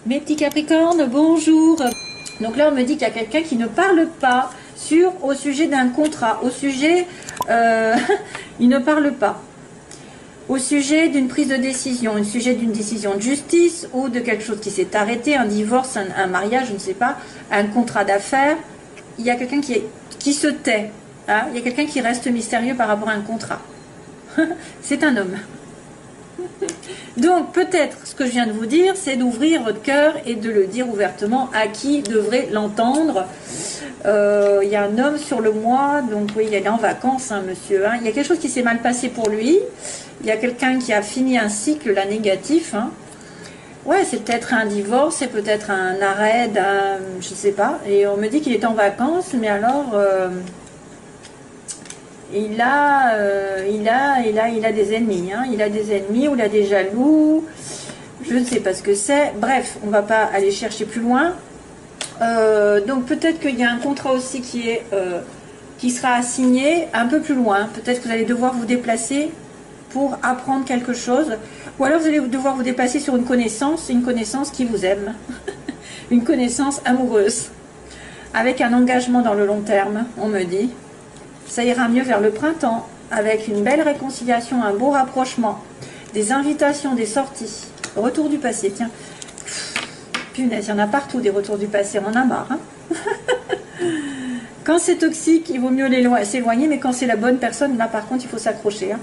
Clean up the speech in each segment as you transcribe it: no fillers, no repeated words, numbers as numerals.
Mes petits Capricornes, bonjour. Donc là, on me dit qu'il y a quelqu'un qui ne parle pas au sujet d'un contrat, au sujet, il ne parle pas, au sujet d'une prise de décision, au sujet d'une décision de justice ou de quelque chose qui s'est arrêté, un divorce, un mariage, je ne sais pas, un contrat d'affaires. Il y a quelqu'un qui se tait, hein, il y a quelqu'un qui reste mystérieux par rapport à un contrat. C'est un homme. Donc peut-être ce que je viens de vous dire, c'est d'ouvrir votre cœur et de le dire ouvertement à qui devrait l'entendre. Il y a un homme sur le mois, donc oui, il est en vacances, hein, monsieur. Hein. Il y a quelque chose qui s'est mal passé pour lui. Il y a quelqu'un qui a fini un cycle, là, négatif. Hein. Ouais, c'est peut-être un divorce, c'est peut-être un arrêt, je sais pas. Et on me dit qu'il est en vacances, mais alors... il a des ennemis, hein. Il a des ennemis ou il a des jaloux, je ne sais pas ce que c'est. Bref, on va pas aller chercher plus loin. Donc peut-être qu'il y a un contrat aussi qui sera assigné un peu plus loin. Peut-être que vous allez devoir vous déplacer pour apprendre quelque chose, ou alors vous allez devoir vous déplacer sur une connaissance qui vous aime, une connaissance amoureuse, avec un engagement dans le long terme, on me dit. Ça ira mieux vers le printemps, avec une belle réconciliation, un beau rapprochement, des invitations, des sorties, retour du passé, tiens. Punaise, il y en a partout des retours du passé, on en a marre. Hein. Quand c'est toxique, il vaut mieux s'éloigner, mais quand c'est la bonne personne, là par contre, il faut s'accrocher. Hein.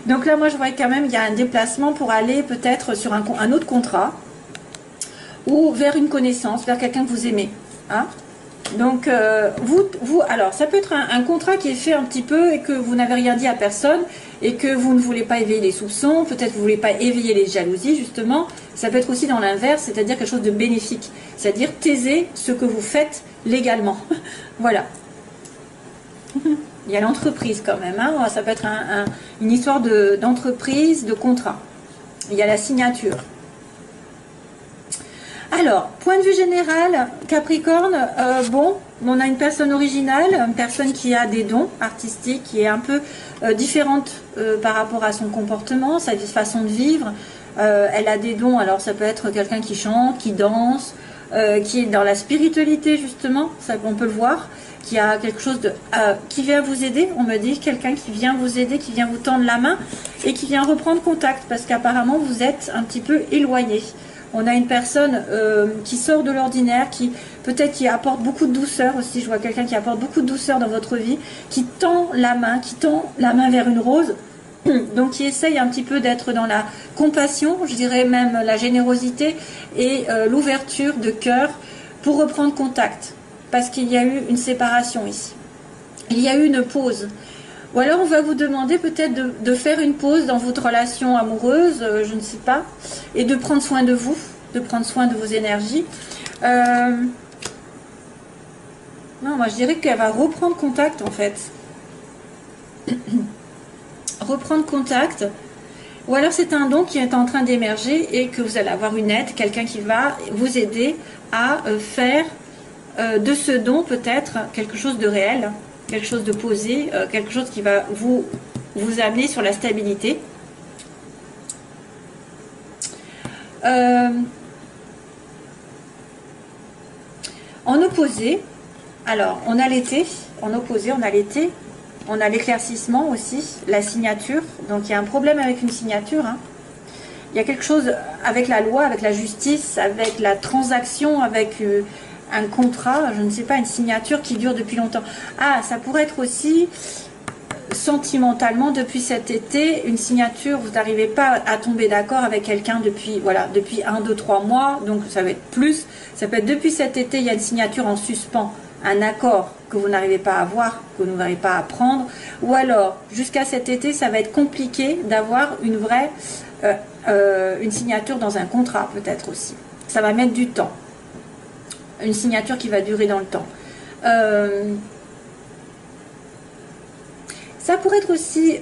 Donc là, moi, je vois quand même, il y a un déplacement pour aller peut-être sur un autre contrat, ou vers une connaissance, vers quelqu'un que vous aimez. Hein. Donc, alors, ça peut être un contrat qui est fait un petit peu et que vous n'avez rien dit à personne et que vous ne voulez pas éveiller les soupçons, peut-être que vous ne voulez pas éveiller les jalousies, justement. Ça peut être aussi dans l'inverse, c'est-à-dire quelque chose de bénéfique, c'est-à-dire taiser ce que vous faites légalement. Voilà. Il y a l'entreprise quand même, hein. Ça peut être une histoire d'entreprise, de contrat. Il y a la signature. Alors, point de vue général, Capricorne, bon, on a une personne originale, une personne qui a des dons artistiques, qui est un peu différente par rapport à son comportement, sa façon de vivre. Elle a des dons, alors ça peut être quelqu'un qui chante, qui danse, qui est dans la spiritualité justement, ça on peut le voir, qui a quelque chose qui vient vous aider, on me dit, quelqu'un qui vient vous aider, qui vient vous tendre la main et qui vient reprendre contact, parce qu'apparemment vous êtes un petit peu éloigné. On a une personne qui sort de l'ordinaire, qui peut-être qui apporte beaucoup de douceur aussi. Je vois quelqu'un qui apporte beaucoup de douceur dans votre vie, qui tend la main vers une rose. Donc qui essaye un petit peu d'être dans la compassion, je dirais même la générosité et l'ouverture de cœur pour reprendre contact. Parce qu'il y a eu une séparation ici. Il y a eu une pause. Ou alors on va vous demander peut-être de faire une pause dans votre relation amoureuse, je ne sais pas, et de prendre soin de vous, de prendre soin de vos énergies. Non, moi je dirais qu'elle va reprendre contact en fait. Reprendre contact. Ou alors c'est un don qui est en train d'émerger et que vous allez avoir une aide, quelqu'un qui va vous aider à faire de ce don peut-être quelque chose de réel. Quelque chose de posé, quelque chose qui va vous amener sur la stabilité. En opposé, alors on a l'été, en opposé on a l'été, on a l'éclaircissement aussi, la signature, donc il y a un problème avec une signature, hein. Il y a quelque chose avec la loi, avec la justice, avec la transaction, avec... un contrat, je ne sais pas, une signature qui dure depuis longtemps. Ah, ça pourrait être aussi sentimentalement depuis cet été, une signature, vous n'arrivez pas à tomber d'accord avec quelqu'un depuis 1, 2, 3 mois, donc ça va être plus, ça peut être depuis cet été, il y a une signature en suspens, un accord que vous n'arrivez pas à avoir, que vous n'arrivez pas à prendre, ou alors jusqu'à cet été, ça va être compliqué d'avoir une vraie, une signature dans un contrat peut-être aussi. Ça va mettre du temps. Une signature qui va durer dans le temps. Ça pourrait être aussi,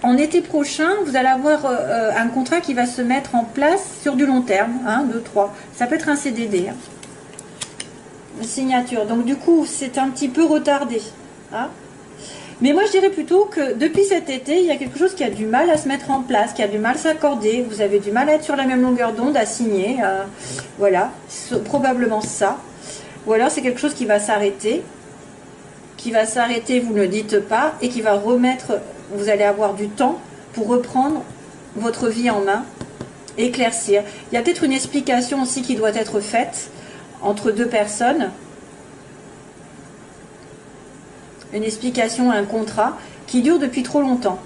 en été prochain, vous allez avoir un contrat qui va se mettre en place sur du long terme, 1, 2, 3. Ça peut être un CDD. Hein. Une signature. Donc du coup, c'est un petit peu retardé. Hein. Mais moi, je dirais plutôt que depuis cet été, il y a quelque chose qui a du mal à se mettre en place, qui a du mal à s'accorder. Vous avez du mal à être sur la même longueur d'onde, à signer. Voilà, probablement ça. Ou alors, c'est quelque chose qui va s'arrêter. Qui va s'arrêter, vous ne le dites pas, et qui va remettre, vous allez avoir du temps pour reprendre votre vie en main, éclaircir. Il y a peut-être une explication aussi qui doit être faite entre deux personnes. Une explication, un contrat qui dure depuis trop longtemps.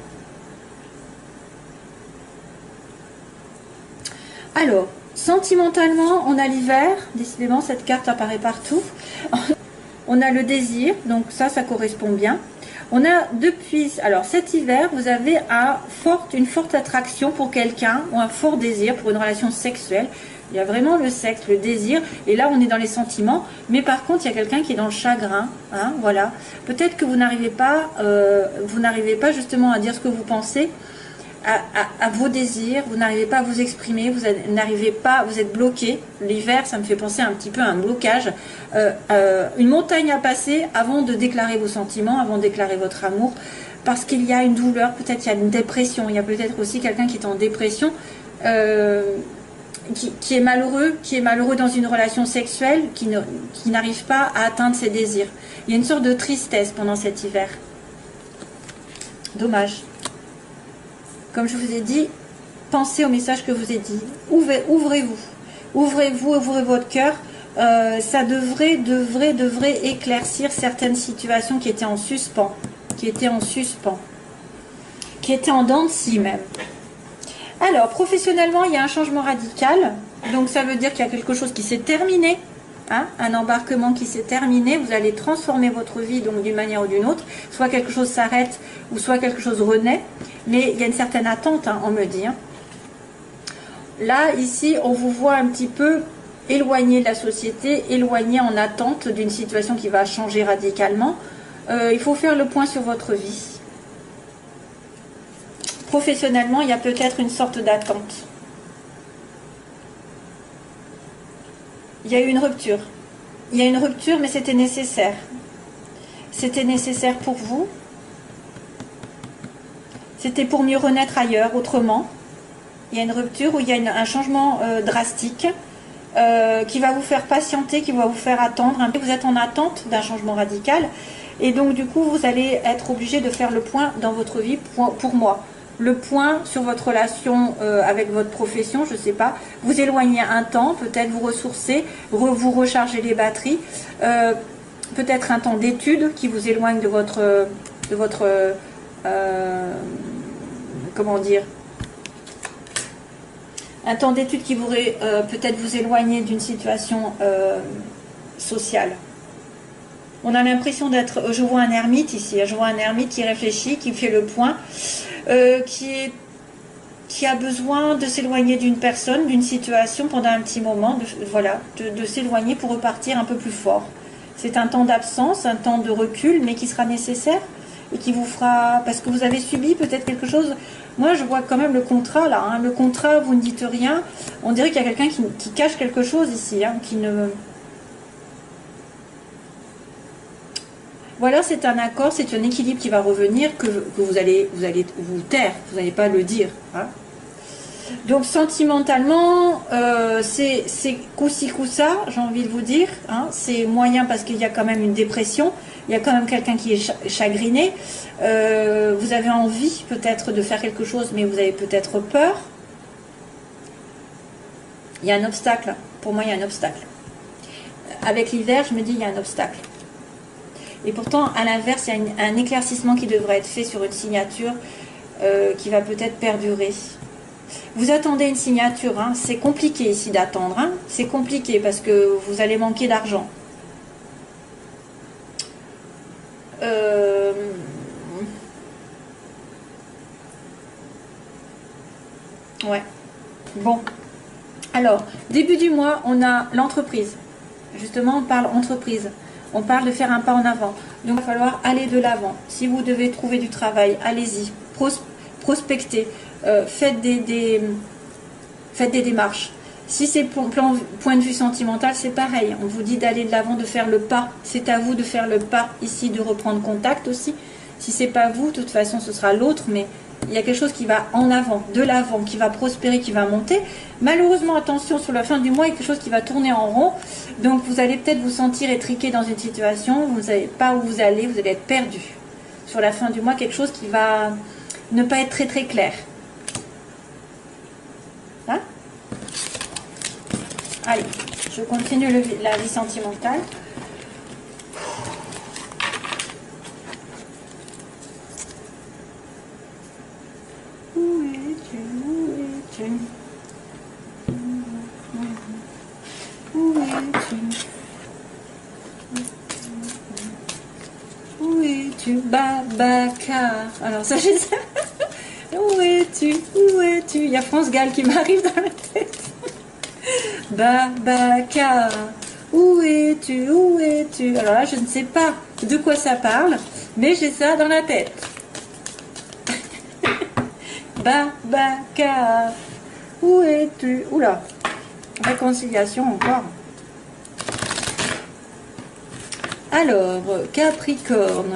Alors, sentimentalement, on a l'hiver. Décidément, cette carte apparaît partout. On a le désir, donc ça correspond bien. On a depuis, alors cet hiver, vous avez une forte attraction pour quelqu'un ou un fort désir pour une relation sexuelle. Il y a vraiment le sexe, le désir, et là on est dans les sentiments, mais par contre il y a quelqu'un qui est dans le chagrin, hein, voilà. Peut-être que vous n'arrivez pas justement à dire ce que vous pensez, à vos désirs, vous n'arrivez pas à vous exprimer, vous êtes bloqué. L'hiver, ça me fait penser un petit peu à un blocage, une montagne à passer avant de déclarer vos sentiments, avant de déclarer votre amour, parce qu'il y a une douleur, peut-être il y a une dépression, il y a peut-être aussi quelqu'un qui est en dépression, qui est malheureux dans une relation sexuelle, qui n'arrive pas à atteindre ses désirs. Il y a une sorte de tristesse pendant cet hiver. Dommage. Comme je vous ai dit, pensez au message que je vous ai dit. Ouvrez-vous. Ouvrez-vous, ouvrez votre cœur. Ça devrait éclaircir certaines situations qui étaient en suspens. Qui étaient en dents de scie même. Alors, professionnellement, il y a un changement radical. Donc, ça veut dire qu'il y a quelque chose qui s'est terminé. Hein, un embarquement qui s'est terminé. Vous allez transformer votre vie donc d'une manière ou d'une autre. Soit quelque chose s'arrête ou soit quelque chose renaît. Mais il y a une certaine attente, hein, on me dit. Hein. Là, ici, on vous voit un petit peu éloigné de la société, éloigné en attente d'une situation qui va changer radicalement. Il faut faire le point sur votre vie. Professionnellement, il y a peut-être une sorte d'attente. Il y a eu une rupture. Il y a une rupture, mais c'était nécessaire. C'était nécessaire pour vous. C'était pour mieux renaître ailleurs, autrement. Il y a une rupture où il y a un changement drastique qui va vous faire patienter, qui va vous faire attendre. Vous êtes en attente d'un changement radical. Et donc, du coup, vous allez être obligé de faire le point dans votre vie pour moi. Le point sur votre relation avec votre profession, je ne sais pas. Vous éloignez un temps, peut-être vous ressourcer, vous recharger les batteries. Peut-être un temps d'étude qui vous éloigne de votre comment dire, un temps d'étude qui pourrait peut-être vous éloigner d'une situation sociale. On a l'impression d'être, je vois un ermite ici, je vois un ermite qui réfléchit, qui fait le point, qui a besoin de s'éloigner d'une personne, d'une situation pendant un petit moment, de s'éloigner pour repartir un peu plus fort. C'est un temps d'absence, un temps de recul, mais qui sera nécessaire et qui vous fera, parce que vous avez subi peut-être quelque chose. Moi, je vois quand même le contrat là, hein. Le contrat, vous ne dites rien. On dirait qu'il y a quelqu'un qui cache quelque chose ici, hein, qui ne... Voilà, c'est un accord, c'est un équilibre qui va revenir, que vous allez vous taire, vous n'allez pas le dire. Hein. Donc sentimentalement, c'est coup-ci, coup-ça, j'ai envie de vous dire. Hein. C'est moyen parce qu'il y a quand même une dépression, il y a quand même quelqu'un qui est chagriné. Vous avez envie peut-être de faire quelque chose, mais vous avez peut-être peur. Il y a un obstacle, pour moi il y a un obstacle. Avec l'hiver, je me dis il y a un obstacle. Et pourtant, à l'inverse, il y a un éclaircissement qui devrait être fait sur une signature qui va peut-être perdurer. Vous attendez une signature, hein. C'est compliqué ici d'attendre. Hein. C'est compliqué parce que vous allez manquer d'argent. Ouais. Bon. Alors, début du mois, on a l'entreprise. Justement, on parle entreprise. On parle de faire un pas en avant. Donc, il va falloir aller de l'avant. Si vous devez trouver du travail, allez-y. Prospectez. Faites des démarches. Si c'est point de vue sentimental, c'est pareil. On vous dit d'aller de l'avant, de faire le pas. C'est à vous de faire le pas ici, de reprendre contact aussi. Si c'est pas vous, de toute façon, ce sera l'autre, mais il y a quelque chose qui va en avant, de l'avant, qui va prospérer, qui va monter. Malheureusement, attention, sur la fin du mois, il y a quelque chose qui va tourner en rond. Donc, vous allez peut-être vous sentir étriqué dans une situation, vous ne savez pas où vous allez être perdu. Sur la fin du mois, quelque chose qui va ne pas être très très clair. Hein? Allez, je continue la vie sentimentale. Où es-tu? Où es-tu? Où es-tu? Où es-tu? Babacar. Alors ça, je sais. Où es-tu? Où es-tu? Il y a France Gall qui m'arrive dans la tête. Babacar. Où es-tu? Où es-tu? Alors là, je ne sais pas de quoi ça parle, mais j'ai ça dans la tête. Babacar. Où es-tu? Oula. Réconciliation encore. Alors, Capricorne.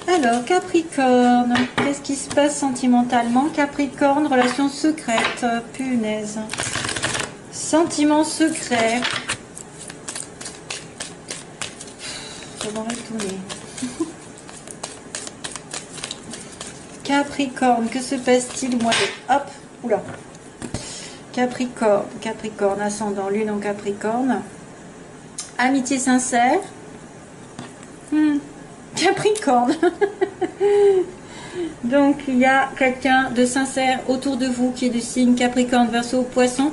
Alors, Capricorne, qu'est-ce qui se passe sentimentalement? Capricorne, relation secrète, punaise. Sentiment secret. Ça va retourner. Capricorne, que se passe-t-il moi? Hop, oula. Capricorne, Capricorne, ascendant, lune en Capricorne. Amitié sincère. Capricorne. Donc, il y a quelqu'un de sincère autour de vous qui est du signe Capricorne, Verseau, Poisson.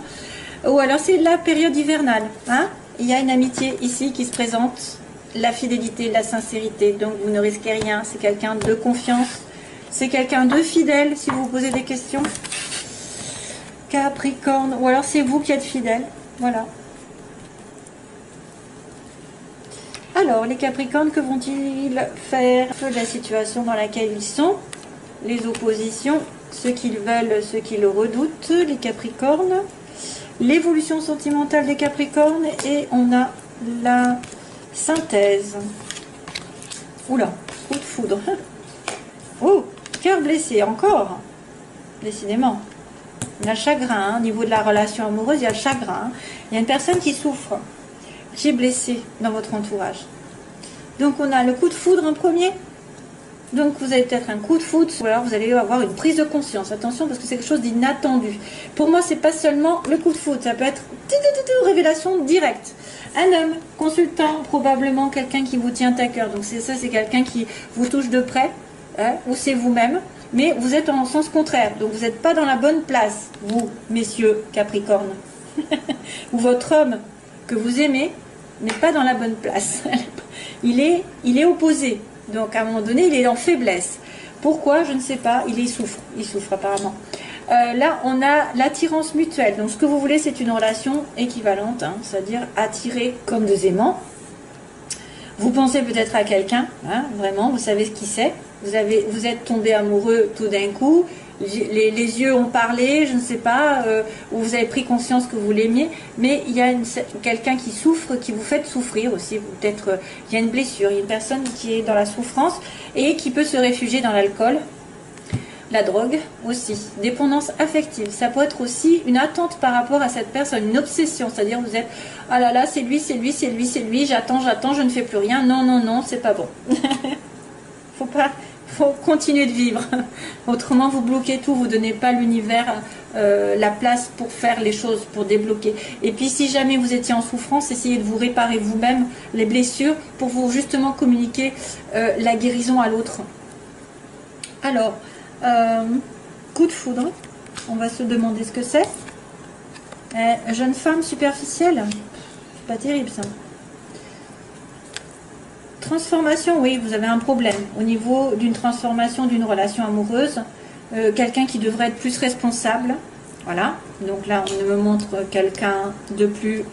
Ou alors, c'est la période hivernale. Hein? Il y a une amitié ici qui se présente. La fidélité, la sincérité. Donc, vous ne risquez rien. C'est quelqu'un de confiance. C'est quelqu'un de fidèle, si vous vous posez des questions. Capricorne. Ou alors, c'est vous qui êtes fidèle. Voilà. Alors, les Capricornes, que vont-ils faire de la situation dans laquelle ils sont? Les oppositions, ceux qu'ils veulent, ceux qui le redoutent, les Capricornes. L'évolution sentimentale des Capricornes. Et on a la synthèse. Oula, coup de foudre. Oh, cœur blessé, encore. Décidément. Il y a le chagrin, hein. Au niveau de la relation amoureuse, il y a le chagrin. Hein. Il y a une personne qui souffre, qui est blessée dans votre entourage. Donc on a le coup de foudre en premier. Donc vous avez peut-être un coup de foudre, ou alors vous allez avoir une prise de conscience. Attention, parce que c'est quelque chose d'inattendu. Pour moi, c'est pas seulement le coup de foudre, ça peut être révélation directe. Un homme, consultant, probablement quelqu'un qui vous tient à cœur. Donc c'est ça, c'est quelqu'un qui vous touche de près, hein, ou c'est vous-même. Mais vous êtes en sens contraire, donc vous n'êtes pas dans la bonne place, vous, messieurs Capricorne. Ou votre homme que vous aimez n'est pas dans la bonne place. Il est opposé, donc à un moment donné, il est en faiblesse. Pourquoi? Je ne sais pas, il souffre apparemment. Là, on a l'attirance mutuelle, donc ce que vous voulez, c'est une relation équivalente, hein, c'est-à-dire attirer comme deux aimants. Vous pensez peut-être à quelqu'un, hein, vraiment, vous savez ce qui c'est. Vous êtes tombé amoureux tout d'un coup, les yeux ont parlé, je ne sais pas, ou vous avez pris conscience que vous l'aimiez, mais il y a quelqu'un qui souffre, qui vous fait souffrir aussi. Peut-être il y a une blessure, il y a une personne qui est dans la souffrance et qui peut se réfugier dans l'alcool, la drogue aussi, dépendance affective. Ça peut être aussi une attente par rapport à cette personne, une obsession, c'est-à-dire vous êtes ah là là, c'est lui, c'est lui, c'est lui, c'est lui, j'attends, je ne fais plus rien, non, non, non, c'est pas bon. Faut continuer de vivre. Autrement, vous bloquez tout, vous ne donnez pas à l'univers la place pour faire les choses, pour débloquer. Et puis, si jamais vous étiez en souffrance, essayez de vous réparer vous-même les blessures pour vous justement communiquer la guérison à l'autre. Alors, coup de foudre, on va se demander ce que c'est. Jeune femme superficielle, c'est pas terrible ça. Transformation, oui, vous avez un problème au niveau d'une transformation d'une relation amoureuse. Quelqu'un qui devrait être plus responsable. Voilà. Donc là, on me montre quelqu'un de plus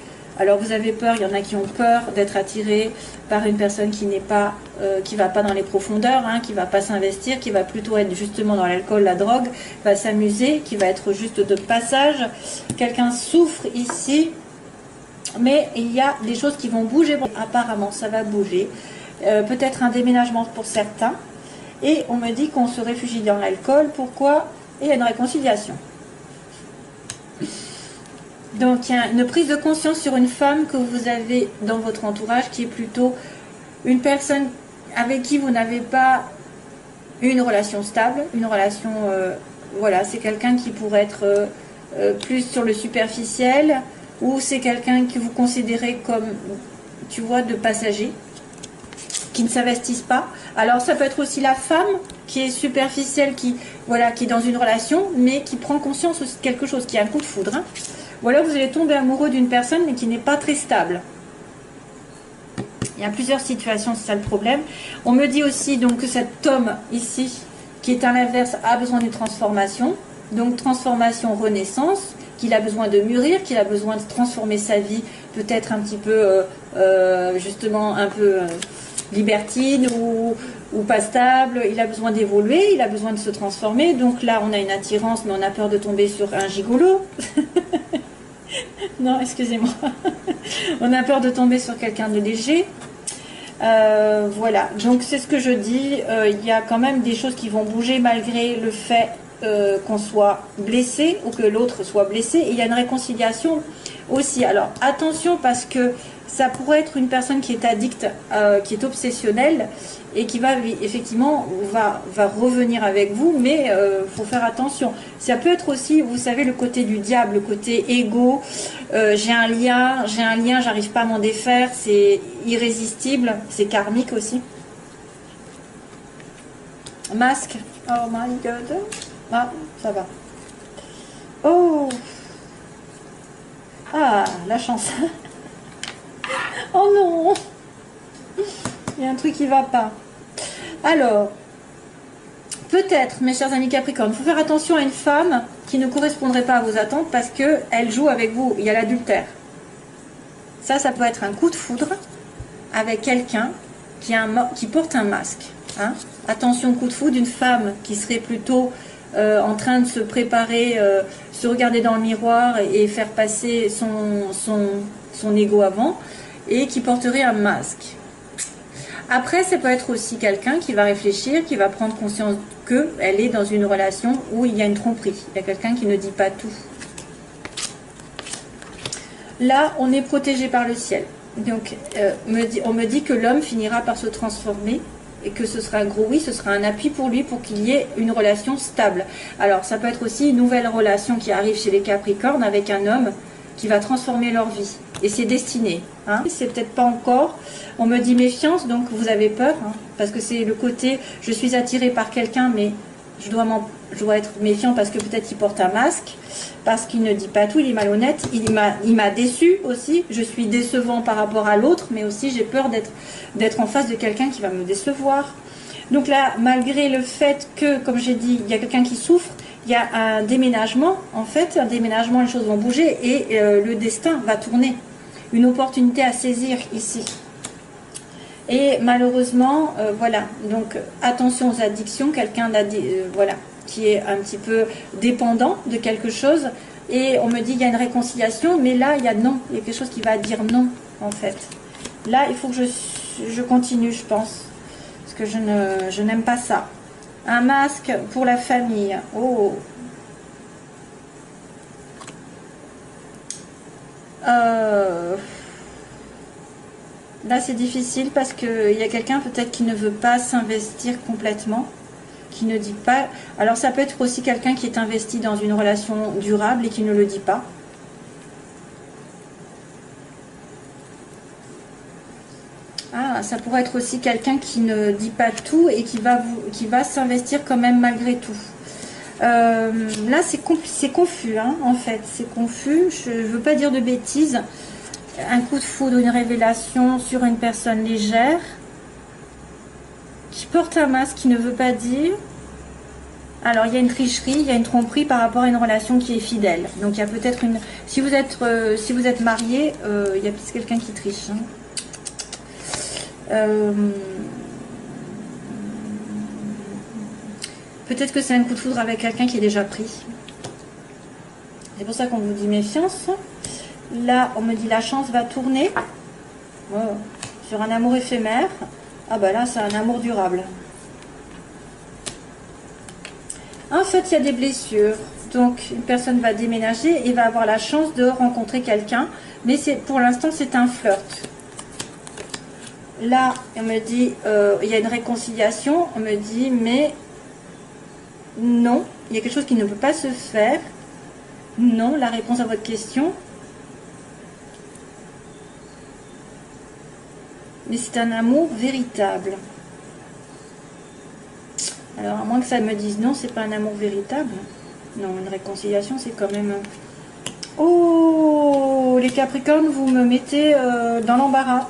Alors vous avez peur, il y en a qui ont peur d'être attirés par une personne qui n'est pas, qui va pas dans les profondeurs, hein, qui va pas s'investir, qui va plutôt être justement dans l'alcool, la drogue, va s'amuser, qui va être juste de passage. Quelqu'un souffre ici, mais il y a des choses qui vont bouger. Apparemment, ça va bouger. Peut-être un déménagement pour certains. Et on me dit qu'on se réfugie dans l'alcool. Pourquoi? Et il y a une réconciliation. Donc, il y a une prise de conscience sur une femme que vous avez dans votre entourage qui est plutôt une personne avec qui vous n'avez pas une relation stable, une relation, voilà, c'est quelqu'un qui pourrait être plus sur le superficiel, ou c'est quelqu'un que vous considérez comme, tu vois, de passager, qui ne s'investissent pas. Alors, ça peut être aussi la femme qui est superficielle, qui, voilà, qui est dans une relation, mais qui prend conscience aussi de quelque chose, qui a un coup de foudre, hein. Ou alors vous allez tomber amoureux d'une personne mais qui n'est pas très stable. Il y a plusieurs situations, c'est ça le problème. On me dit aussi donc que cet homme ici, qui est à l'inverse, a besoin d'une transformation. Donc transformation, renaissance, qu'il a besoin de mûrir, qu'il a besoin de transformer sa vie, peut-être un petit peu, justement un peu libertine ou pas stable. Il a besoin d'évoluer, il a besoin de se transformer. Donc là on a une attirance, mais on a peur de tomber sur un gigolo. Non, excusez-moi. On a peur de tomber sur quelqu'un de léger. Voilà, donc c'est ce que je dis. Il y a quand même des choses qui vont bouger malgré le fait qu'on soit blessé ou que l'autre soit blessé. Et il y a une réconciliation aussi. Alors attention, parce que ça pourrait être une personne qui est addicte, qui est obsessionnelle et qui va effectivement va revenir avec vous, mais faut faire attention. Ça peut être aussi, vous savez, le côté du diable, le côté égo. J'ai un lien, j'arrive pas à m'en défaire, c'est irrésistible, c'est karmique aussi. Masque. Oh my god. Ah, ça va. Oh. Ah, la chance. Oh non, il y a un truc qui va pas. Alors, peut-être, mes chers amis Capricorne, il faut faire attention à une femme qui ne correspondrait pas à vos attentes parce qu'elle joue avec vous. Il y a l'adultère. Ça peut être un coup de foudre avec quelqu'un qui porte un masque. Hein. Attention, coup de foudre d'une femme qui serait plutôt en train de se préparer, se regarder dans le miroir et faire passer son ego avant, et qui porterait un masque. Après, ça peut être aussi quelqu'un qui va réfléchir, qui va prendre conscience qu'elle est dans une relation où il y a une tromperie. Il y a quelqu'un qui ne dit pas tout. Là, on est protégé par le ciel. Donc, on me dit que l'homme finira par se transformer et que ce sera un gros oui, ce sera un appui pour lui pour qu'il y ait une relation stable. Alors, ça peut être aussi une nouvelle relation qui arrive chez les Capricornes avec un homme qui va transformer leur vie. Et c'est destiné. Hein. C'est peut-être pas encore. On me dit méfiance, donc vous avez peur. Hein, parce que c'est le côté, je suis attirée par quelqu'un, mais je dois être méfiant parce que peut-être il porte un masque, parce qu'il ne dit pas tout, il est malhonnête, il m'a déçu aussi. Je suis décevant par rapport à l'autre, mais aussi j'ai peur d'être en face de quelqu'un qui va me décevoir. Donc là, malgré le fait que, comme j'ai dit, il y a quelqu'un qui souffre, il y a un déménagement, en fait, un déménagement, les choses vont bouger et le destin va tourner. Une opportunité à saisir ici. Et malheureusement, voilà, donc attention aux addictions, quelqu'un voilà, qui est un petit peu dépendant de quelque chose. Et on me dit qu'il y a une réconciliation, mais là, il y a non, il y a quelque chose qui va dire non, en fait. Là, il faut que je continue, je pense, parce que je n'aime pas ça. Un masque pour la famille. Oh. Là, c'est difficile parce qu'il y a quelqu'un peut-être qui ne veut pas s'investir complètement, qui ne dit pas. Alors, ça peut être aussi quelqu'un qui est investi dans une relation durable et qui ne le dit pas. Ah, ça pourrait être aussi quelqu'un qui ne dit pas tout et qui va s'investir quand même malgré tout. Là, c'est confus, hein, en fait. C'est confus. Je ne veux pas dire de bêtises. Un coup de foudre, une révélation sur une personne légère qui porte un masque, qui ne veut pas dire. Alors, il y a une tricherie, il y a une tromperie par rapport à une relation qui est fidèle. Donc, il y a peut-être une... Si vous êtes marié, il y a peut-être quelqu'un qui triche. Hein. Peut-être que c'est un coup de foudre avec quelqu'un qui est déjà pris. C'est pour ça qu'on vous dit méfiance. Là, on me dit la chance va tourner. Oh, sur un amour éphémère. Ah bah là, c'est un amour durable. En fait, il y a des blessures. Donc, une personne va déménager et va avoir la chance de rencontrer quelqu'un. Mais pour l'instant, c'est un flirt. Là, on me dit, il y a une réconciliation. On me dit, mais non, il y a quelque chose qui ne peut pas se faire. Non, la réponse à votre question. Mais c'est un amour véritable. Alors, à moins que ça me dise non, c'est pas un amour véritable. Non, une réconciliation, c'est quand même... Oh, les Capricornes, vous me mettez dans l'embarras.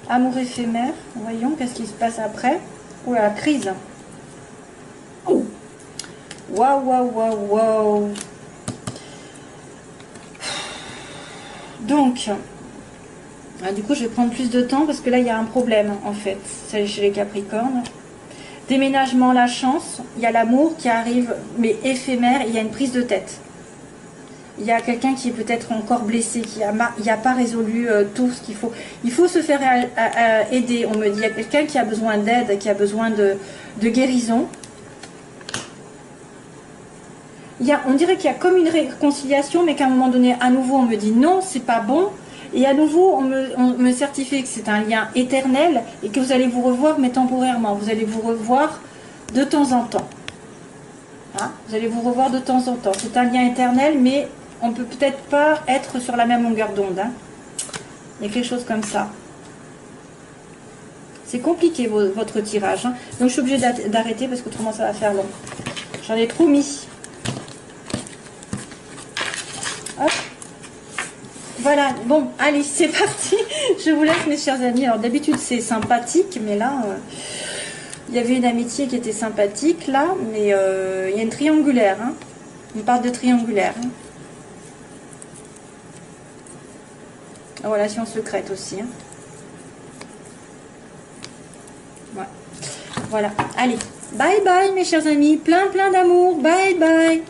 Amour éphémère. Voyons, qu'est-ce qui se passe après. Oh, la crise. Oh. Waouh, waouh, waouh, waouh. Donc... du coup, je vais prendre plus de temps parce que là, il y a un problème, en fait, chez les Capricornes. Déménagement, la chance, il y a l'amour qui arrive, mais éphémère, il y a une prise de tête. Il y a quelqu'un qui est peut-être encore blessé, qui n'a pas résolu tout ce qu'il faut. Il faut se faire aider, on me dit. Il y a quelqu'un qui a besoin d'aide, qui a besoin de guérison. On dirait qu'il y a comme une réconciliation, mais qu'à un moment donné, à nouveau, on me dit non, c'est pas bon. Et à nouveau, on me certifie que c'est un lien éternel et que vous allez vous revoir, mais temporairement. Vous allez vous revoir de temps en temps. Hein, vous allez vous revoir de temps en temps. C'est un lien éternel, mais on ne peut peut-être pas être sur la même longueur d'onde. Hein. Il y a quelque chose comme ça. C'est compliqué, votre tirage. Hein. Donc, je suis obligée d'arrêter parce qu'autrement, ça va faire long. J'en ai trop mis. Hop. Voilà, bon, allez, c'est parti. Je vous laisse, mes chers amis. Alors, d'habitude, c'est sympathique, mais là, il y avait une amitié qui était sympathique, là, mais il y a une triangulaire. Hein. On parle de triangulaire. Hein. La relation secrète aussi. Hein. Ouais. Voilà, allez. Bye bye, mes chers amis. Plein d'amour. Bye bye.